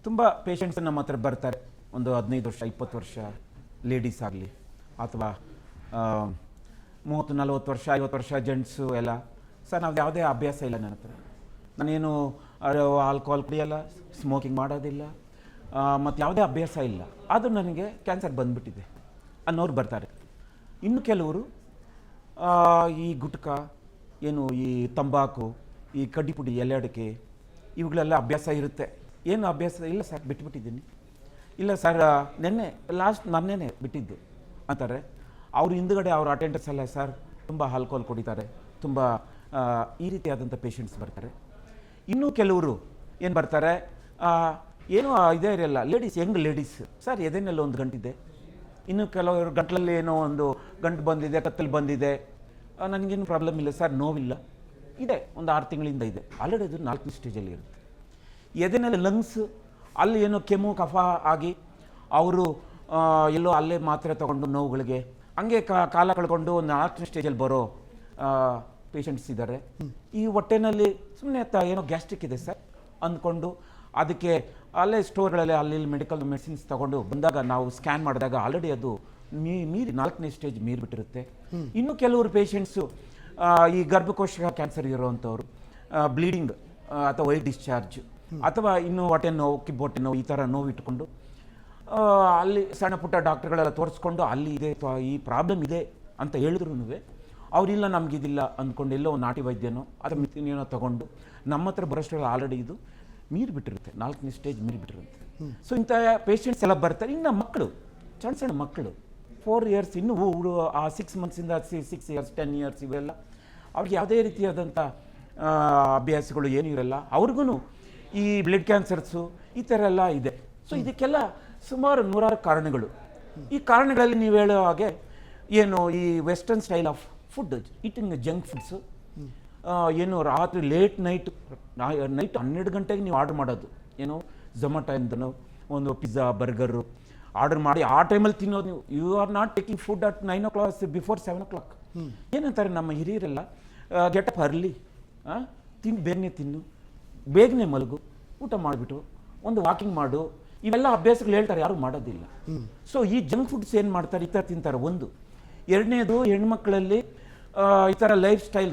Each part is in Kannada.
ತುಂಬ ಪೇಷಂಟ್ಸ್ ನಮ್ಮ ಹತ್ರ ಬರ್ತಾರೆ, ಒಂದು 15 ವರ್ಷ 20 ವರ್ಷ ಲೇಡೀಸ್ ಆಗಲಿ ಅಥವಾ 30-40 ವರ್ಷ 50 ವರ್ಷ ಜೆಂಟ್ಸು ಎಲ್ಲ. ಸರ್ ನಾವು ಯಾವುದೇ ಅಭ್ಯಾಸ ಇಲ್ಲ ನನ್ನ ಹತ್ರ, ನಾನೇನು ಆಲ್ಕೋಹಾಲ್ ಕುಡಿಯೋಲ್ಲ, ಸ್ಮೋಕಿಂಗ್ ಮಾಡೋದಿಲ್ಲ, ಮತ್ತು ಯಾವುದೇ ಅಭ್ಯಾಸ ಇಲ್ಲ, ಅದು ನನಗೆ ಕ್ಯಾನ್ಸರ್ ಬಂದುಬಿಟ್ಟಿದೆ ಅನ್ನೋರು ಬರ್ತಾರೆ. ಇನ್ನು ಕೆಲವರು ಈ ಗುಟ್ಕಾ ಏನು ಈ ತಂಬಾಕು ಈ ಕಡ್ಡಿ ಪುಡಿ ಎಲೆ ಅಡಿಕೆ ಇವುಗಳೆಲ್ಲ ಅಭ್ಯಾಸ ಇರುತ್ತೆ. ಏನು ಅಭ್ಯಾಸ ಇಲ್ಲ ಸರ್ ಬಿಟ್ಬಿಟ್ಟಿದ್ದೀನಿ, ಇಲ್ಲ ಸರ್ ಮೊನ್ನೆನೇ ಬಿಟ್ಟಿದ್ದೆ ಅಂತಾರೆ. ಅವ್ರು ಹಿಂದುಗಡೆ ಅವ್ರ ಅಟೆಂಡರ್ಸ್ ಎಲ್ಲ ಸರ್ ತುಂಬ ಆಲ್ಕೋಹಾಲ್ ಕುಡಿತಾರೆ, ತುಂಬ ಈ ರೀತಿಯಾದಂಥ ಪೇಷಂಟ್ಸ್ ಬರ್ತಾರೆ. ಇನ್ನೂ ಕೆಲವರು ಏನು ಬರ್ತಾರೆ, ಏನೋ ಇದೇ ಇರಲ್ಲ ಲೇಡೀಸ್, ಯಂಗ್ ಲೇಡೀಸ್ ಸರ್ ಎದೆನೆಲ್ಲ ಒಂದು ಗಂಟಿದೆ, ಇನ್ನು ಕೆಲವರು ಗಂಟಲಲ್ಲಿ ಏನೋ ಒಂದು ಗಂಟು ಬಂದಿದೆ, ಕತ್ತಲು ಬಂದಿದೆ, ನನಗೇನು ಪ್ರಾಬ್ಲಮ್ ಇಲ್ಲ ಸರ್, ನೋವಿಲ್ಲ, ಇದೆ ಒಂದು 6 ತಿಂಗಳಿಂದ ಇದೆ, ಆಲ್ರೆಡಿ ಅದು 4ನೇ ಸ್ಟೇಜಲ್ಲಿ ಇರುತ್ತೆ. ಎದೆನಲ್ಲಿ ಲಂಗ್ಸ್ ಅಲ್ಲಿ ಏನೋ ಕೆಮ್ಮು ಕಫ ಆಗಿ ಅವರು ಎಲ್ಲೋ ಅಲ್ಲೇ ಮಾತ್ರೆ ತೊಗೊಂಡು ನೋವುಗಳಿಗೆ ಹಂಗೆ ಕಾಲ ಕಳ್ಕೊಂಡು ಒಂದು 4ನೇ ಸ್ಟೇಜಲ್ಲಿ ಬರೋ ಪೇಷಂಟ್ಸ್ ಇದ್ದಾರೆ. ಈ ಹೊಟ್ಟೆನಲ್ಲಿ ಸುಮ್ಮನೆ ಏನೋ ಗ್ಯಾಸ್ಟ್ರಿಕ್ ಇದೆ ಸರ್ ಅಂದ್ಕೊಂಡು ಅದಕ್ಕೆ ಅಲ್ಲೇ ಸ್ಟೋರ್ಗಳಲ್ಲಿ ಅಲ್ಲಿ ಮೆಡಿಕಲ್ ಮೆಡಿಸಿನ್ಸ್ ತೊಗೊಂಡು ಬಂದಾಗ ನಾವು ಸ್ಕ್ಯಾನ್ ಮಾಡಿದಾಗ ಆಲ್ರೆಡಿ ಅದು ಮೀರಿ 4ನೇ ಸ್ಟೇಜ್ ಮೀರಿಬಿಟ್ಟಿರುತ್ತೆ. ಇನ್ನು ಕೆಲವರು ಪೇಷಂಟ್ಸು ಈ ಗರ್ಭಕೋಶ ಕ್ಯಾನ್ಸರ್ ಇರೋವಂಥವ್ರು, ಬ್ಲೀಡಿಂಗ್ ಅಥವಾ ವೈಟ್ ಡಿಸ್ಚಾರ್ಜ್ ಅಥವಾ ಇನ್ನೂ ಹೊಟ್ಟೆ ನೋವು ಕಿಬ್ಬೊಟ್ಟೆ ನೋವು ಈ ಥರ ನೋವು ಇಟ್ಕೊಂಡು ಅಲ್ಲಿ ಸಣ್ಣ ಪುಟ್ಟ ಡಾಕ್ಟ್ರುಗಳೆಲ್ಲ ತೋರಿಸ್ಕೊಂಡು ಅಲ್ಲಿ ಇದೆ ಈ ಪ್ರಾಬ್ಲಮ್ ಇದೆ ಅಂತ ಹೇಳಿದ್ರು ಅವರಿಲ್ಲ ನಮಗಿದಿಲ್ಲ ಅಂದ್ಕೊಂಡು ಎಲ್ಲೋ ಒಂದು ನಾಟಿ ವೈದ್ಯನೋ ಅಥವಾ ಮಿತಿನೇನೋ ತೊಗೊಂಡು ನಮ್ಮ ಹತ್ರ ಬರೋಷ್ಟರಲ್ಲಿ ಆಲ್ರೆಡಿ ಇದು ಮೀರಿಬಿಟ್ಟಿರುತ್ತೆ, 4ನೇ ಸ್ಟೇಜ್ ಮೀರಿಬಿಟ್ಟಿರುತ್ತೆ. ಸೊ ಇಂಥ ಪೇಷಂಟ್ಸ್ ಎಲ್ಲ ಬರ್ತಾರೆ. ಇನ್ನು ಮಕ್ಕಳು ಸಣ್ಣ ಸಣ್ಣ ಮಕ್ಕಳು 4 ಇಯರ್ಸ್ ಇನ್ನೂ 6 ಮಂತ್ಸಿಂದ 6 ಇಯರ್ಸ್ 10 ಇಯರ್ಸ್ ಇವೆಲ್ಲ ಅವ್ರಿಗೆ ಯಾವುದೇ ರೀತಿಯಾದಂಥ ಅಭ್ಯಾಸಗಳು ಏನೂ ಇರಲ್ಲ, ಅವ್ರಿಗೂ ಈ ಬ್ಲಡ್ ಕ್ಯಾನ್ಸರ್ಸು ಈ ಥರ ಎಲ್ಲ ಇದೆ. ಸೊ ಇದಕ್ಕೆಲ್ಲ ಸುಮಾರು 100 ಕಾರಣಗಳು. ಈ ಕಾರಣಗಳಲ್ಲಿ ನೀವು ಹೇಳೋ ಹಾಗೆ ಏನು ಈ western style of food eating junk foods, ಏನು ರಾತ್ರಿ ಲೇಟ್ ನೈಟ್ 12 ಗಂಟೆಗೆ ನೀವು ಆರ್ಡ್ರ್ ಮಾಡೋದು, ಏನು ಝೊಮ್ಯಾಟೊ ಇಂದನೋ ಒಂದು ಪಿಜ್ಜಾ ಬರ್ಗರು ಆರ್ಡರ್ ಮಾಡಿ ಆ ಟೈಮಲ್ಲಿ ತಿನ್ನೋದು. ನೀವು you are not taking food at 9 o'clock before 7 o'clock. ಏನಂತಾರೆ ನಮ್ಮ ಹಿರಿಯರೆಲ್ಲ, ಗೆಟ್ ಅಪ್ ಅರ್ಲಿ, ಬೇಗನೆ ತಿನ್ನು, ಬೇಗನೆ ಮಲಗು, ಊಟ ಮಾಡಿಬಿಟ್ಟು ಒಂದು ವಾಕಿಂಗ್ ಮಾಡು, ಇವೆಲ್ಲ ಅಭ್ಯಾಸಗಳು ಹೇಳ್ತಾರೆ, ಯಾರು ಮಾಡೋದಿಲ್ಲ. ಸೊ ಈ ಜಂಕ್ ಫುಡ್ಸ್ ಏನು ಮಾಡ್ತಾರೆ, ಈ ಥರ ತಿಂತಾರೆ. ಒಂದು ಎರಡನೇದು ಹೆಣ್ಮಕ್ಳಲ್ಲಿ ಈ ಥರ ಲೈಫ್ ಸ್ಟೈಲ್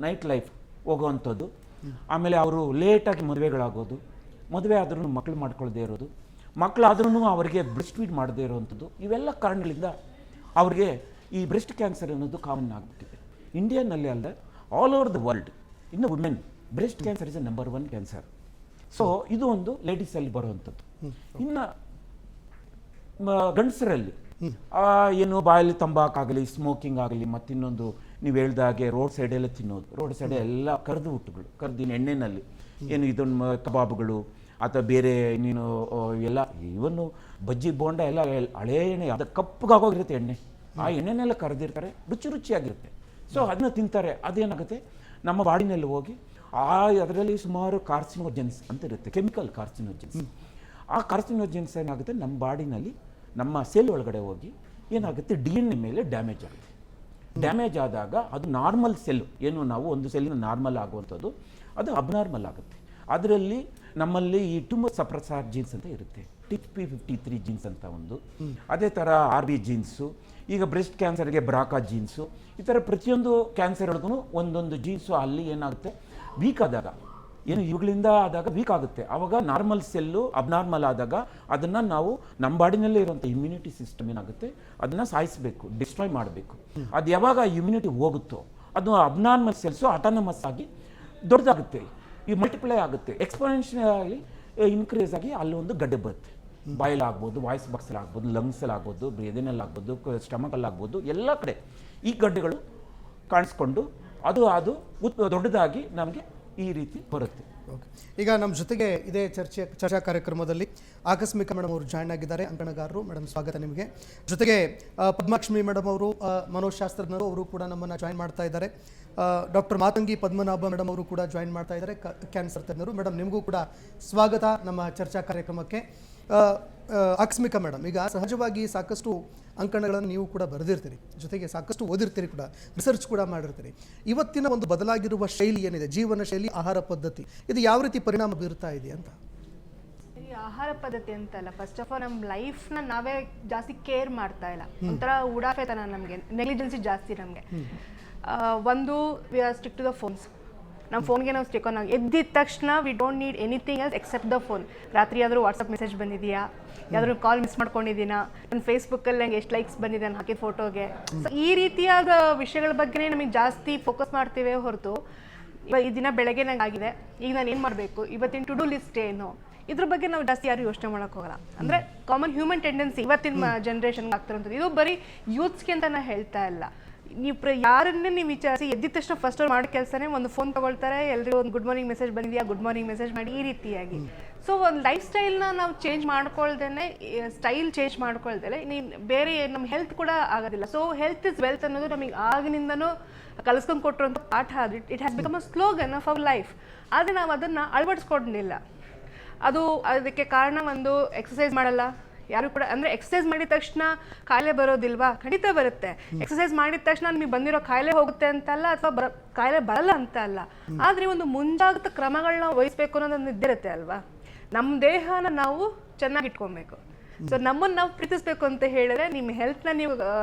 ನೈಟ್ ಲೈಫ್ ಹೋಗೋವಂಥದ್ದು. ಆಮೇಲೆ ಅವರು ಲೇಟಾಗಿ ಮದುವೆಗಳಾಗೋದು, ಮದುವೆ ಆದ್ರೂ ಮಕ್ಕಳು ಮಾಡ್ಕೊಳ್ಳದೇ ಇರೋದು, ಮಕ್ಕಳಾದ್ರೂ ಅವರಿಗೆ ಬ್ರೆಸ್ಟ್ ಫೀಡ್ ಮಾಡದೇ ಇರೋವಂಥದ್ದು. ಇವೆಲ್ಲ ಕಾರಣಗಳಿಂದ ಅವ್ರಿಗೆ ಈ ಬ್ರೆಸ್ಟ್ ಕ್ಯಾನ್ಸರ್ ಅನ್ನೋದು ಕಾಮನ್ ಆಗಿಬಿಟ್ಟಿದೆ. ಇಂಡಿಯಾನಲ್ಲಿ ಅಲ್ಲ, ಆಲ್ ಓವರ್ ದ ವರ್ಲ್ಡ್. ಇನ್ನು women breast cancer is number 1 cancer. So ಇದು ಒಂದು ಲೇಡೀಸಲ್ಲಿ ಬರುವಂಥದ್ದು. ಇನ್ನು ಗಂಡಸರಲ್ಲಿ ಏನು ಬಾಯಲ್ಲಿ ತಂಬಾಕಾಗಲಿ, ಸ್ಮೋಕಿಂಗ್ ಆಗಲಿ, ಮತ್ತಿನ್ನೊಂದು ನೀವು ಹೇಳ್ದಾಗೆ ರೋಡ್ ಸೈಡೆಲ್ಲ ತಿನ್ನೋದು, ರೋಡ್ ಸೈಡೆ ಎಲ್ಲ ಕರೆದು ಊಟಗಳು, ಕರೆದಿನ ಎಣ್ಣೆನಲ್ಲಿ ಏನು ಇದನ್ನು ಕಬಾಬ್ಗಳು ಅಥವಾ ಬೇರೆ ನೀನು ಎಲ್ಲ ಇವನ್ನು ಬಜ್ಜಿ ಬೋಂಡ ಎಲ್ಲ ಹಳೇ ಎಣ್ಣೆ, ಅದು ಕಪ್ಪಗಾಗೋಗಿರುತ್ತೆ ಎಣ್ಣೆ, ಆ ಎಣ್ಣೆನೆಲ್ಲ ಕರೆದಿರ್ತಾರೆ, ರುಚಿಯಾಗಿರುತ್ತೆ. ಸೊ ಅದನ್ನ ತಿಂತಾರೆ. ಅದೇನಾಗುತ್ತೆ ನಮ್ಮ ಬಾಡಿನಲ್ಲಿ ಹೋಗಿ ಅದರಲ್ಲಿ ಸುಮಾರು ಕಾರ್ಸಿನೋಜೆನ್ಸ್ ಅಂತ ಇರುತ್ತೆ, ಕೆಮಿಕಲ್ ಕಾರ್ಸಿನೋಜೆನ್ಸ್. ಆ ಕಾರ್ಸಿನೋಜೆನ್ಸ್ ಏನಾಗುತ್ತೆ ನಮ್ಮ ಬಾಡಿನಲ್ಲಿ ನಮ್ಮ ಸೆಲ್ ಒಳಗಡೆ ಹೋಗಿ ಏನಾಗುತ್ತೆ DNA ಮೇಲೆ ಡ್ಯಾಮೇಜ್ ಆಗುತ್ತೆ. ಡ್ಯಾಮೇಜ್ ಆದಾಗ ಅದು ನಾರ್ಮಲ್ ಸೆಲ್ ಏನು ನಾವು ಒಂದು ಸೆಲ್ಲಿನ ನಾರ್ಮಲ್ ಆಗುವಂಥದ್ದು ಅದು ಅಬ್ನಾರ್ಮಲ್ ಆಗುತ್ತೆ. ಅದರಲ್ಲಿ ನಮ್ಮಲ್ಲಿ ಈ ಟ್ಯೂಮರ್ ಸಪ್ರೆಸರ್ ಜೀನ್ಸ್ ಅಂತ ಇರುತ್ತೆ, TP53 ಜೀನ್ಸ್ ಅಂತ ಒಂದು, ಅದೇ ಥರ RB ಜೀನ್ಸು, ಈಗ ಬ್ರೆಸ್ಟ್ ಕ್ಯಾನ್ಸರ್ಗೆ ಬ್ರಾಕಾ ಜೀನ್ಸು, ಈ ಥರ ಪ್ರತಿಯೊಂದು ಕ್ಯಾನ್ಸರ್ಗಳಿಗೂ ಒಂದೊಂದು ಜೀನ್ಸು ಅಲ್ಲಿ ಏನಾಗುತ್ತೆ ವೀಕ್ ಆದಾಗ, ಏನು ಇವುಗಳಿಂದ ಆದಾಗ ವೀಕ್ ಆಗುತ್ತೆ. ಆವಾಗ ನಾರ್ಮಲ್ ಸೆಲ್ಲು ಅಬ್ನಾರ್ಮಲ್ ಆದಾಗ ಅದನ್ನು ನಾವು ನಮ್ಮ ಬಾಡಿನಲ್ಲೇ ಇರುವಂಥ ಇಮ್ಯುನಿಟಿ ಸಿಸ್ಟಮ್ ಏನಾಗುತ್ತೆ ಅದನ್ನು ಸಾಯಿಸಬೇಕು, ಡಿಸ್ಟ್ರಾಯ್ ಮಾಡಬೇಕು. ಅದು ಯಾವಾಗ ಇಮ್ಯುನಿಟಿ ಹೋಗುತ್ತೋ ಅದು ಅಬ್ನಾರ್ಮಲ್ ಸೆಲ್ಸು ಆಟಾನಮಸ್ ಆಗಿ ದೊಡ್ಡದಾಗುತ್ತೆ, ಈ ಮಲ್ಟಿಪ್ಲೈ ಆಗುತ್ತೆ, ಎಕ್ಸ್ಪೋನೆನ್ಷಿಯಲಿ ಇನ್ಕ್ರೀಸ್ ಆಗಿ ಅಲ್ಲಿ ಒಂದು ಗಡ್ಡೆ ಬರುತ್ತೆ. ಬಾಯಲ್ಲಿ ಆಗ್ಬೋದು, ವಾಯ್ಸ್ ಬಾಕ್ಸಲ್ಲಿ ಆಗ್ಬೋದು, ಲಂಗ್ಸಲ್ಲಿ ಆಗ್ಬೋದು, ಎದೆನಲ್ಲಿ ಆಗ್ಬೋದು, ಸ್ಟಮಕಲ್ಲಿ ಆಗ್ಬೋದು, ಎಲ್ಲ ಕಡೆ ಈ ಗಡ್ಡೆಗಳು ಕಾಣಿಸ್ಕೊಂಡು ಅದು ದೊಡ್ಡದಾಗಿ ನಮಗೆ ಈ ರೀತಿ ಬರುತ್ತೆ. ಓಕೆ, ಈಗ ನಮ್ಮ ಜೊತೆಗೆ ಇದೇ ಚರ್ಚಾ ಕಾರ್ಯಕ್ರಮದಲ್ಲಿ ಆಕಸ್ಮಿಕ ಮೇಡಮ್ ಅವರು ಜಾಯ್ನ್ ಆಗಿದ್ದಾರೆ, ಅಂಕಣಗಾರರು. ಮೇಡಮ್ ಸ್ವಾಗತ ನಿಮಗೆ. ಜೊತೆಗೆ ಪದ್ಮಾಲಕ್ಷ್ಮಿ ಮೇಡಮ್ ಅವರು ಮನೋಶಾಸ್ತ್ರಜ್ಞರು, ಅವರು ಕೂಡ ನಮ್ಮನ್ನು ಜಾಯ್ನ್ ಮಾಡ್ತಾ ಇದ್ದಾರೆ. ಡಾಕ್ಟರ್ ಮಾತಂಗಿ ಪದ್ಮನಾಭ ಮೇಡಮ್ ಅವರು ಕೂಡ ಜಾಯ್ನ್ ಮಾಡ್ತಾ ಇದ್ದಾರೆ, ಕ್ಯಾನ್ಸರ್ ತಜ್ಞರು. ಮೇಡಮ್ ನಿಮಗೂ ಕೂಡ ಸ್ವಾಗತ ನಮ್ಮ ಚರ್ಚಾ ಕಾರ್ಯಕ್ರಮಕ್ಕೆ. ಆಕಸ್ಮಿಕ ಮೇಡಮ್, ಈಗ ಸಹಜವಾಗಿ ಸಾಕಷ್ಟು ಅಂಕಣಗಳನ್ನು ನೀವು ಕೂಡ ಬರೆದಿರ್ತೀರಿ, ಜೊತೆಗೆ ಸಾಕಷ್ಟು ಓದಿರ್ತೀರಿ ಕೂಡ, ರಿಸರ್ಚ್ ಕೂಡ ಮಾಡಿರ್ತೀರಿ. ಇವತ್ತಿನ ಒಂದು ಬದಲಾಗಿರುವ ಶೈಲಿ ಏನಿದೆ, ಜೀವನ ಶೈಲಿ, ಆಹಾರ ಪದ್ಧತಿ, ಇದು ಯಾವ ರೀತಿ ಪರಿಣಾಮ ಬೀರ್ತಾ ಇದೆ ಅಂತ? ಆಹಾರ ಪದ್ಧತಿ ಅಂತಲ್ಲ, ಫಸ್ಟ್ ಆಫ್ ಆಲ್ ನಮ್ಮ ಲೈಫ್ನ ನಾವೇ ಜಾಸ್ತಿ ಕೇರ್ ಮಾಡ್ತಾ ಇಲ್ಲ, ಒಂಥರ ಉಡಾಫೆತನ, ನಮಗೆ ನೆಗ್ಲಿಜೆನ್ಸಿ ಜಾಸ್ತಿ ನಮಗೆ. ಒಂದು we are stick to the phones. ನಮ್ಮ ಫೋನ್ಗೆ ನಾವು ಸ್ಟಿಕ್ ಆನ್ ಆಗಿ ಎದ್ದಿದ ತಕ್ಷಣ we don't need anything else except the phone. ರಾತ್ರಿ ಆದರೂ ವಾಟ್ಸಪ್ ಮೆಸೇಜ್ ಬಂದಿದೆಯಾ, ಯಾವ್ದಾದ್ರು ಕಾಲ್ ಮಿಸ್ ಮಾಡ್ಕೊಂಡಿದ್ದೀನಾ, ನನ್ನ ಫೇಸ್ಬುಕ್ಕಲ್ಲಿ ನಂಗೆ ಎಷ್ಟು ಲೈಕ್ಸ್ ಬಂದಿದೆ ನಾನು ಹಾಕಿದ ಫೋಟೋಗೆ. ಸೊ ಈ ರೀತಿಯಾದ ವಿಷಯಗಳ ಬಗ್ಗೆ ನಮಗೆ ಜಾಸ್ತಿ ಫೋಕಸ್ ಮಾಡ್ತೀವಿ ಹೊರತು ಈ ದಿನ ಬೆಳಗ್ಗೆ ನಂಗೆ ಆಗಿದೆ, ಈಗ ನಾನು ಏನು ಮಾಡಬೇಕು, ಇವತ್ತಿನ ಟು ಡೂ ಲಿಸ್ಟ್ ಏನು, ಇದ್ರ ಬಗ್ಗೆ ನಾವು ಜಾಸ್ತಿ ಯಾರು ಯೋಚನೆ ಮಾಡೋಕೆ ಹೋಗಲ್ಲ. ಅಂದರೆ ಕಾಮನ್ ಹ್ಯೂಮನ್ ಟೆಂಡೆನ್ಸಿ ಇವತ್ತಿನ ಜನ್ರೇಷನ್ಗೆ ಆಗ್ತಿರೋಂಥದ್ದು. ಇದು ಬರೀ ಯೂತ್ಸ್ಗೆ ಅಂತ ನಾನು ಹೇಳ್ತಾ ಇಲ್ಲ, ನೀವು ಯಾರನ್ನೇ ನೀವು ವಿಚಾರಿಸಿ ಎದ್ದಿದ ತಕ್ಷಣ ಫಸ್ಟ್ ಅವ್ರು ಮಾಡೋ ಕೆಲಸನೇ ಒಂದು ಫೋನ್ ತೊಗೊಳ್ತಾರೆ, ಎಲ್ಲರಿಗೂ ಒಂದು ಗುಡ್ ಮಾರ್ನಿಂಗ್ ಮೆಸೇಜ್ ಬಂದಿದೆಯಾ, ಗುಡ್ ಮಾರ್ನಿಂಗ್ ಮೆಸೇಜ್ ಮಾಡಿ, ಈ ರೀತಿಯಾಗಿ. ಸೊ ಒಂದು ಲೈಫ್ ಸ್ಟೈಲ್ನ ನಾವು ಚೇಂಜ್ ಮಾಡ್ಕೊಳ್ದೇನೆ, ಸ್ಟೈಲ್ ಚೇಂಜ್ ಮಾಡ್ಕೊಳ್ದೇನೆ ನೀನು ಬೇರೆ ನಮ್ಮ ಹೆಲ್ತ್ ಕೂಡ ಆಗೋದಿಲ್ಲ. ಸೊ ಹೆಲ್ತ್ ಇಸ್ ವೆಲ್ತ್ ಅನ್ನೋದು ನಮಗೆ ಆಗಿನಿಂದನೂ ಕಲಿಸ್ಕೊಂಡು ಕೊಟ್ಟಿರುವಂಥ ಪಾಠ. ಅದು it has become a slogan of our life. ಆದರೆ ನಾವು ಅದನ್ನು ಅಳವಡಿಸ್ಕೊಂಡಿಲ್ಲ. ಅದಕ್ಕೆ ಕಾರಣ ಒಂದು ಎಕ್ಸಸೈಸ್ ಮಾಡಲ್ಲ ಯಾರು ಕೂಡ. ಅಂದರೆ ಎಕ್ಸಸೈಸ್ ಮಾಡಿದ ತಕ್ಷಣ ಕಾಯಿಲೆ ಬರೋದಿಲ್ವಾ? ಖಂಡಿತ ಬರುತ್ತೆ. ಎಕ್ಸಸೈಸ್ ಮಾಡಿದ ತಕ್ಷಣ ನಿಮಗೆ ಬಂದಿರೋ ಕಾಯಿಲೆ ಹೋಗುತ್ತೆ ಅಂತಲ್ಲ, ಅಥವಾ ಕಾಯಿಲೆ ಬರಲ್ಲ ಅಂತ ಅಲ್ಲ. ಆದರೆ ಒಂದು ಮುಂಜಾಗ್ರತಾ ಕ್ರಮಗಳನ್ನ ವಹಿಸ್ಬೇಕು ಅನ್ನೋದೊಂದು ಇದ್ದಿರುತ್ತೆ ಅಲ್ವಾ. ನಮ್ಮ ದೇಹನ ನಾವು ಚೆನ್ನಾಗಿ ಇಟ್ಕೊಬೇಕು. ಸೊ ನಮ್ಮನ್ನು ನಾವು ಪ್ರೀತಿಸ್ಬೇಕು ಅಂತ ಹೇಳಿದ್ರೆ ನಿಮ್ಮ ಹೆಲ್ತ್ನ ನೀವು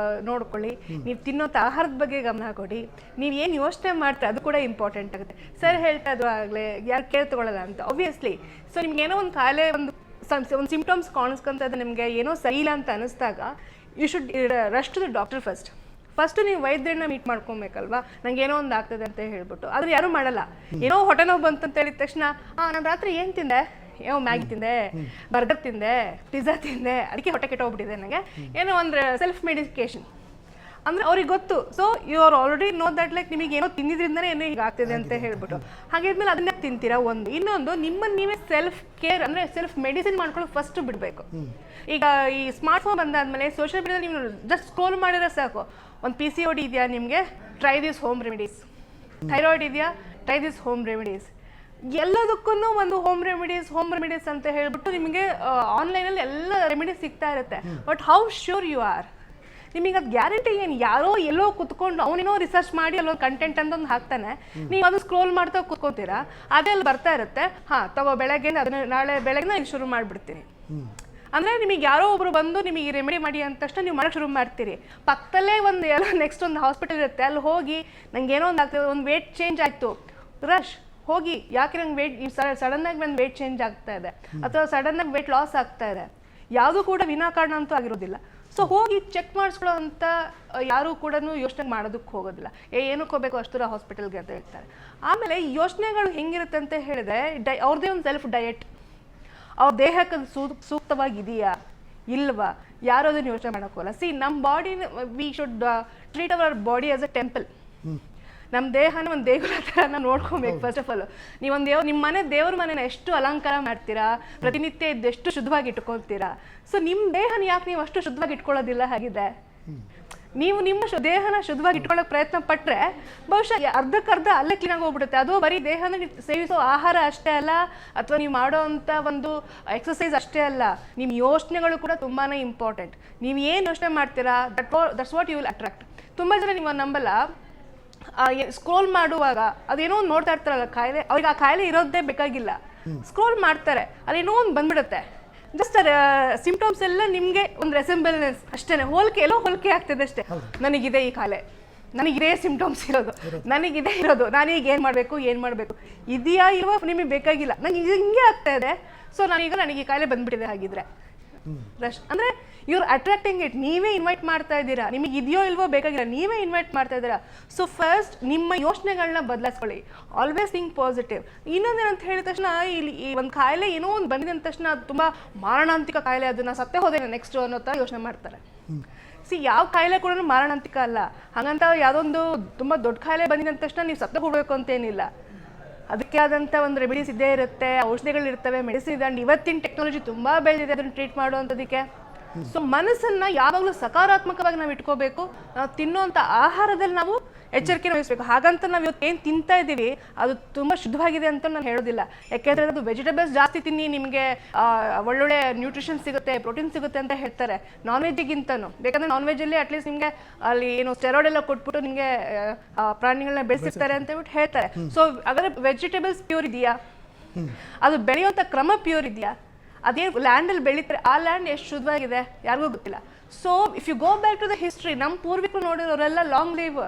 ನೋಡ್ಕೊಳ್ಳಿ, ನೀವು ತಿನ್ನೋಂಥ ಆಹಾರದ ಬಗ್ಗೆ ಗಮನ ಕೊಡಿ, ನೀವು ಏನು ಯೋಚನೆ ಮಾಡ್ತಾರೆ ಅದು ಕೂಡ ಇಂಪಾರ್ಟೆಂಟ್ ಆಗುತ್ತೆ. ಸರ್ ಹೇಳ್ತಾ ಇದ್ರು ಆಗಲೇ, ಯಾರು ಕೇರ್ ತಗೊಳ್ಳಲ್ಲ ಅಂತ. ಆಬ್ವಿಯಸ್ಲಿ. ಸೊ ನಿಮ್ಗೆ ಏನೋ ಒಂದು ಕಾಯಿಲೆ, ಒಂದು ಸಿಂಪ್ಟಮ್ಸ್ ಕಾಣಿಸ್ಕೊಂತದ್ದು, ನಿಮಗೆ ಏನೋ ಸರಿ ಇಲ್ಲ ಅಂತ ಅನಿಸ್ದಾಗ you should rush to the doctor first ನೀವು ವೈದ್ಯರನ್ನ ಮೀಟ್ ಮಾಡ್ಕೊಬೇಕಲ್ವಾ. ನಂಗೆ ಏನೋ ಒಂದು ಆಗ್ತದೆ ಅಂತ ಹೇಳ್ಬಿಟ್ಟು. ಆದರೆ ಯಾರೂ ಮಾಡಲ್ಲ. ಏನೋ ಹೊಟ್ಟೆ ನೋವು ಬಂತು ಅಂತ ಹೇಳಿದ ತಕ್ಷಣ ನಾನು ರಾತ್ರಿ ಏನು ತಿಂದೆ, ಏನೋ ಮ್ಯಾಗಿ ತಿಂದೆ, ಬರ್ಗರ್ ತಿಂದೆ, ಪಿಜ್ಜಾ ತಿಂದೆ, ಅದಕ್ಕೆ ಹೊಟ್ಟೆ ಕೆಟ್ಟೋಗ್ಬಿಟ್ಟಿದೆ ನನಗೆ, ಏನೋ ಒಂದು ಸೆಲ್ಫ್ ಮೆಡಿಕೇಶನ್. ಅಂದರೆ ಅವ್ರಿಗೆ ಗೊತ್ತು. So you are already know that like ನಿಮಗೆ ಏನೋ ತಿಂದಿದ್ರಿಂದನೇ ಏನೋ ಈಗ ಆಗ್ತಿದೆ ಅಂತ ಹೇಳ್ಬಿಟ್ಟು. ಹಾಗಿದ್ಮೇಲೆ ಅದನ್ನೇ ತಿಂತೀರಾ ಒಂದು. ಇನ್ನೊಂದು, ನಿಮ್ಮನ್ನು ನೀವೇ ಸೆಲ್ಫ್ ಕೇರ್ ಅಂದರೆ ಸೆಲ್ಫ್ ಮೆಡಿಸಿನ್ ಮಾಡ್ಕೊಳ್ಳೋಕೆ ಫಸ್ಟ್ ಬಿಡಬೇಕು. ಈಗ ಈ ಸ್ಮಾರ್ಟ್ ಫೋನ್ ಬಂದಾದ್ಮೇಲೆ ಸೋಷಿಯಲ್ ಮೀಡಿಯಾದಲ್ಲಿ ನೀವು ಜಸ್ಟ್ ಸ್ಕ್ರೋಲ್ ಮಾಡಿದ್ರೆ ಸಾಕು. ಒಂದು PCOD ಇದೆಯಾ ನಿಮಗೆ, try this home remedies. Thyroid ಇದೆಯಾ, ಟ್ರೈ ದಿಸ್ ಹೋಮ್ ರೆಮಿಡೀಸ್. ಎಲ್ಲದಕ್ಕೂ ಒಂದು ಹೋಮ್ ರೆಮಿಡೀಸ್ ಅಂತ ಹೇಳ್ಬಿಟ್ಟು ನಿಮಗೆ ಆನ್ಲೈನಲ್ಲಿ ಎಲ್ಲ ರೆಮಿಡೀಸ್ ಸಿಗ್ತಾ ಇರುತ್ತೆ. But how sure you are? ನಿಮಗೆ ಅದು ಗ್ಯಾರಂಟಿ ಏನು? ಯಾರೋ ಎಲ್ಲೋ ಕುತ್ಕೊಂಡು ಅವನೇನೋ ರಿಸರ್ಚ್ ಮಾಡಿ ಅಲ್ಲೊಂದು ಕಂಟೆಂಟ್ ಅಂತ ಒಂದು ಹಾಕ್ತಾನೆ, ನೀವು ಅದು ಸ್ಕ್ರೋಲ್ ಮಾಡ್ತಾ ಕುತ್ಕೋತೀರಾ, ಅದೇ ಅಲ್ಲಿ ಬರ್ತಾ ಇರುತ್ತೆ. ತಗೋ ಬೆಳಗ್ಗೆ ಅದನ್ನ ನಾಳೆ ಬೆಳಗ್ಗೆ ನಾನು ಶುರು ಮಾಡಿಬಿಡ್ತೀನಿ. ಅಂದರೆ ನಿಮಗೆ ಯಾರೋ ಒಬ್ರು ಬಂದು ನಿಮಗೆ ರೆಮಿಡಿ ಮಾಡಿ ಅಂದ ತಕ್ಷಣ ನೀವು ಮಾಡೋಕ್ಕೆ ಶುರು ಮಾಡ್ತೀರಿ. ಪಕ್ಕದಲ್ಲೇ ಒಂದು ಎಲ್ಲ ನೆಕ್ಸ್ಟ್ ಒಂದು ಹಾಸ್ಪಿಟಲ್ ಇರುತ್ತೆ, ಅಲ್ಲಿ ಹೋಗಿ ನಂಗೆ ಏನೋ ಒಂದು ಆಗ್ತದೆ, ಒಂದು ವೇಟ್ ಚೇಂಜ್ ಆಯಿತು, ರಶ್ ಹೋಗಿ, ಯಾಕೆ ನಂಗೆ ವೇಟ್ ಸಡನ್ನಾಗಿ ನನ್ನ ವೇಟ್ ಚೇಂಜ್ ಆಗ್ತಾ ಇದೆ ಅಥವಾ ಸಡನ್ನಾಗಿ ವೇಟ್ ಲಾಸ್ ಆಗ್ತಾ ಇದೆ, ಯಾವುದೂ ಕೂಡ ವಿನಾಕಾರಣ ಅಂತೂ ಆಗಿರೋದಿಲ್ಲ. ಸೊ ಹೋಗಿ ಚೆಕ್ ಮಾಡಿಸ್ಕೊಳ್ಳೋ ಅಂತ ಯಾರೂ ಕೂಡ ಯೋಚನೆ ಮಾಡೋದಕ್ಕೆ ಹೋಗೋದಿಲ್ಲ. ಏನಕ್ಕೆ ಹೋಗಬೇಕು ಅಷ್ಟು ದೂರ ಹಾಸ್ಪಿಟಲ್ಗೆ ಅಂತ ಹೇಳ್ತಾರೆ. ಆಮೇಲೆ ಯೋಚನೆಗಳು ಹೆಂಗಿರುತ್ತೆ ಅಂತ ಹೇಳಿದ್ರೆ, ಅವ್ರದ್ದೇ ಒಂದು ಸೆಲ್ಫ್ ಡಯಟ್, ಅವ್ರ ದೇಹಕ್ಕೆ ಸೂಕ್ತವಾಗಿದೆಯಾ ಇಲ್ವಾ, ಯಾರು ಅದನ್ನು ಯೋಚನೆ ಮಾಡೋಕ್ಕೋಲ್ಲ. ನಮ್ಮ body, we should treat our body as a temple. ನಮ್ಮ ದೇಹನ ಒಂದು ದೇಗುಲ ಥರ ನೋಡ್ಕೊಬೇಕು. ಫಸ್ಟ್ ಆಫ್ ಆಲ್ ನೀವೊಂದು ನಿಮ್ಮ ದೇವ್ರ ಮನೆನ ಎಷ್ಟು ಅಲಂಕಾರ ಮಾಡ್ತೀರಾ, ಪ್ರತಿನಿತ್ಯ ಇದ್ದೆಷ್ಟು ಶುದ್ಧವಾಗಿ ಇಟ್ಕೊಳ್ತೀರಾ. ಸೊ ನಿಮ್ಮ ದೇಹನ ಯಾಕೆ ನೀವು ಅಷ್ಟು ಶುದ್ಧವಾಗಿ ಇಟ್ಕೊಳ್ಳೋದಿಲ್ಲ? ಹಾಗಿದೆ ನೀವು ನಿಮ್ಮ ದೇಹನ ಶುದ್ಧವಾಗಿ ಇಟ್ಕೊಳ್ಳೋಕೆ ಪ್ರಯತ್ನ ಪಟ್ಟರೆ ಬಹುಶಃ ಅರ್ಧಕ್ಕರ್ಧ ಅಲ್ಲೇ ಕ್ಲೀನಾಗಿ ಹೋಗ್ಬಿಡುತ್ತೆ. ಅದು ಬರೀ ದೇಹನ ಸೇವಿಸೋ ಆಹಾರ ಅಷ್ಟೇ ಅಲ್ಲ, ಅಥವಾ ನೀವು ಮಾಡೋ ಅಂಥ ಒಂದು ಎಕ್ಸಸೈಸ್ ಅಷ್ಟೇ ಅಲ್ಲ, ನಿಮ್ಮ ಯೋಚನೆಗಳು ಕೂಡ ತುಂಬಾ ಇಂಪಾರ್ಟೆಂಟ್. ನೀವು ಏನು ಯೋಚನೆ ಮಾಡ್ತೀರಾ, that's what you will attract. ತುಂಬ ಜನ ನೀವು ನಂಬಲ್ಲ, ಸ್ಕ್ರೋಲ್ ಮಾಡುವಾಗ ಅದೇನೋ ಒಂದು ನೋಡ್ತಾ ಇರ್ತಾರಲ್ಲ ಕಾಯಿಲೆ, ಅವ್ರಿಗೆ ಆ ಕಾಯಿಲೆ ಇರೋದೇ ಬೇಕಾಗಿಲ್ಲ. ಸ್ಕ್ರೋಲ್ ಮಾಡ್ತಾರೆ, ಅಲ್ಲೇನೋ ಒಂದು ಬಂದ್ಬಿಡುತ್ತೆ. ಜಸ್ಟ್ ಸಿಂಪ್ಟಮ್ಸ್ ಎಲ್ಲ ನಿಮಗೆ ಒಂದು ರೆಸೆಂಬಲ್ನೆಸ್ ಅಷ್ಟೇ, ಹೋಲಿಕೆ ಆಗ್ತದೆ ಅಷ್ಟೇ. ನನಗಿದೆ ಈ ಕಾಯಿಲೆ, ನನಗಿದೆ ಸಿಂಪ್ಟಮ್ಸ್ ಇರೋದು, ನನಗಿದೆ ಇರೋದು, ನಾನೀಗ ಏನು ಮಾಡಬೇಕು ಇದೆಯಾ ಇಲ್ವಾ ನಿಮಗೆ ಬೇಕಾಗಿಲ್ಲ. ನನಗೆ ಹಿಂಗೆ ಆಗ್ತಾ ಇದೆ, ಸೊ ನನಗೆ ಈ ಕಾಯಿಲೆ ಬಂದ್ಬಿಟ್ಟಿದೆ. ಹಾಗಿದ್ರೆ ರಶ್ ಅಂದರೆ ಇವ್ರು ಅಟ್ರಾಕ್ಟಿಂಗ್ ಇಟ್. ನೀವೇ ಇನ್ವೈಟ್ ಮಾಡ್ತಾ ಇದ್ದೀರಾ, ನಿಮಗೆ ಇದೆಯೋ ಇಲ್ವೋ ಬೇಕಾಗಿಲ್ಲ, ನೀವೇ ಇನ್ವೈಟ್ ಮಾಡ್ತಾ ಇದ್ದೀರಾ. ಸೊ ಫಸ್ಟ್ ನಿಮ್ಮ ಯೋಚನೆಗಳನ್ನ ಬದಲಾಯಿಸ್ಕೊಳ್ಳಿ. Always think positive. ಇನ್ನೊಂದೇನಂತ ಹೇಳಿದ ತಕ್ಷಣ, ಇಲ್ಲಿ ಈ ಒಂದು ಕಾಯಿಲೆ ಏನೋ ಒಂದು ಬಂದಿದೆ ಅಂದ ತಕ್ಷಣ ಅದು ತುಂಬ ಮಾರಣಾಂತಿಕ ಕಾಯಿಲೆ, ಅದನ್ನು ಸತ್ತೇ ಹೋದೇನೆ ನೆಕ್ಸ್ಟ್ ಅನ್ನೋ ಥರ ಯೋಚನೆ ಮಾಡ್ತಾರೆ. ಯಾವ ಕಾಯಿಲೆ ಕೂಡ ಮಾರಣಾಂತಿಕ ಅಲ್ಲ. ಹಾಗಂತ ಯಾವುದೊಂದು ತುಂಬ ದೊಡ್ಡ ಕಾಯಿಲೆ ಬಂದಿದೆ ಅಂದ ತಕ್ಷಣ ನೀವು ಸತ್ತೇ ಹೋಗಬೇಕು ಅಂತೇನಿಲ್ಲ. ಅದಕ್ಕೆ ಆದಂಥ ಒಂದು ರೆಮಿಡೀಸ್ ಇದ್ದೇ ಇರುತ್ತೆ, ಔಷಧಿಗಳಿರ್ತವೆ, ಮೆಡಿಸಿನ್ ಇದೆ. ಆ್ಯಂಡ್ ಇವತ್ತಿನ ಟೆಕ್ನಾಲಜಿ ತುಂಬ ಬೆಳೆದಿದೆ ಅದನ್ನು ಟ್ರೀಟ್ ಮಾಡುವಂಥದ್ದಕ್ಕೆ. ಸೊ ಮನಸ್ಸನ್ನು ಯಾವಾಗಲೂ ಸಕಾರಾತ್ಮಕವಾಗಿ ನಾವು ಇಟ್ಕೋಬೇಕು. ನಾವು ತಿನ್ನುವಂಥ ಆಹಾರದಲ್ಲಿ ನಾವು ಎಚ್ಚರಿಕೆ ವಹಿಸಬೇಕು. ಹಾಗಂತ ನಾವು ಇವತ್ತು ಏನು ತಿಂತಾ ಇದ್ದೀವಿ ಅದು ತುಂಬ ಶುದ್ಧವಾಗಿದೆ ಅಂತ ನಾನು ಹೇಳೋದಿಲ್ಲ. ಯಾಕೆಂದರೆ ಅದು ವೆಜಿಟೇಬಲ್ಸ್ ಜಾಸ್ತಿ ತಿನ್ನಿ, ನಿಮಗೆ ಒಳ್ಳೊಳ್ಳೆ ನ್ಯೂಟ್ರಿಷನ್ ಸಿಗುತ್ತೆ, ಪ್ರೋಟೀನ್ ಸಿಗುತ್ತೆ ಅಂತ ಹೇಳ್ತಾರೆ ನಾನ್ ವೆಜ್ಗಿಂತನೂ. ಬೇಕಂದರೆ ನಾನ್ ವೆಜ್ಜಲ್ಲಿ ಅಟ್ಲೀಸ್ಟ್ ನಿಮಗೆ ಅಲ್ಲಿ ಏನು ಸ್ಟೆರಾಯ್ಡ್ ಎಲ್ಲ ಕೊಟ್ಬಿಟ್ಟು ನಿಮಗೆ ಪ್ರಾಣಿಗಳನ್ನ ಬೆಳೆಸಿರ್ತಾರೆ ಅಂತ ಹೇಳ್ಬಿಟ್ಟು ಹೇಳ್ತಾರೆ. ಸೊ ಹಾಗಾದರೆ ವೆಜಿಟೇಬಲ್ಸ್ ಪ್ಯೂರ್ ಇದೆಯಾ, ಅದು ಬೆಳೆಯುವಂಥ ಕ್ರಮ ಪ್ಯೂರ್ ಇದೆಯಾ, ಅದೇ ಲ್ಯಾಂಡಲ್ಲಿ ಬೆಳೀತಾರೆ, ಆ ಲ್ಯಾಂಡ್ ಎಷ್ಟು ಶುದ್ಧವಾಗಿದೆ ಯಾರಿಗೂ ಗೊತ್ತಿಲ್ಲ. So if you go back to the history, ನಮ್ಮ ಪೂರ್ವಿಕರು ನೋಡಿರೋರೆಲ್ಲ ಲಾಂಗ್ ಲೀವ್,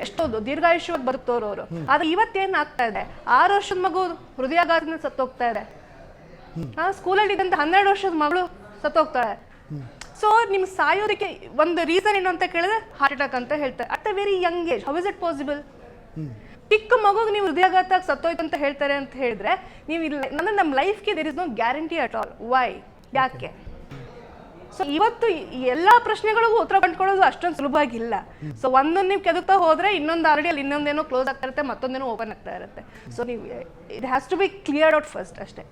ಎಷ್ಟೋ ದೀರ್ಘಾಯುಷ್ಯವಾಗಿ ಬದುಕ್ತವ್ರು ಅವರು. ಆದ್ರೆ ಇವತ್ತೇನು ಆಗ್ತಾ ಇದೆ, 6 ವರ್ಷದ ಮಗು ಹೃದಯಾಘಾತದಿಂದ ಸತ್ತೋಗ್ತಾ ಇದೆ. ಸ್ಕೂಲಲ್ಲಿ ಇದ್ದಂತ 12 ವರ್ಷದ ಮಗಳು ಸತ್ತೋಗ್ತಾಳೆ. ಸೊ ನಿಮ್ಗೆ ಸಾಯೋದಕ್ಕೆ ಒಂದು ರೀಸನ್ ಏನು ಅಂತ ಕೇಳಿದ್ರೆ ಹಾರ್ಟ್ ಅಟ್ಯಾಕ್ ಅಂತ ಹೇಳ್ತಾರೆ. At a very Young age, how is it possible? ಚಿಕ್ಕ ಮಗುಗೆ ನೀವು ಹೃದಯಾಘಾತ ಸತ್ತೋಯ್ತು ಅಂತ ಹೇಳ್ತಾರೆ ಅಂತ ಹೇಳಿದ್ರೆ, ನೀವು ಇಲ್ಲ ನಮ್ಮ ಲೈಫ್ಗೆ there is no guarantee at all. Why? ಯಾಕೆ? ಸೊ ಇವತ್ತು ಈ ಎಲ್ಲ ಪ್ರಶ್ನೆಗಳಿಗೂ ಉತ್ತರ ಕಂಡುಕೊಳ್ಳೋದು ಅಷ್ಟೊಂದು ಸುಲಭ ಆಗಿಲ್ಲ. ಸೊ ಒಂದೊಂದು ನೀವು ಕೆದಕ್ತಾ ಹೋದ್ರೆ ಇನ್ನೊಂದು ಆಲ್ರೆಡಿ ಅಲ್ಲಿ ಇನ್ನೊಂದೇನೋ ಕ್ಲೋಸ್ ಆಗ್ತಾ ಇರುತ್ತೆ, ಮತ್ತೊಂದೇನೋ ಓಪನ್ ಆಗ್ತಾ ಇರುತ್ತೆ. ಸೊ ನೀವು it has to be cleared out first ಅಷ್ಟೇ.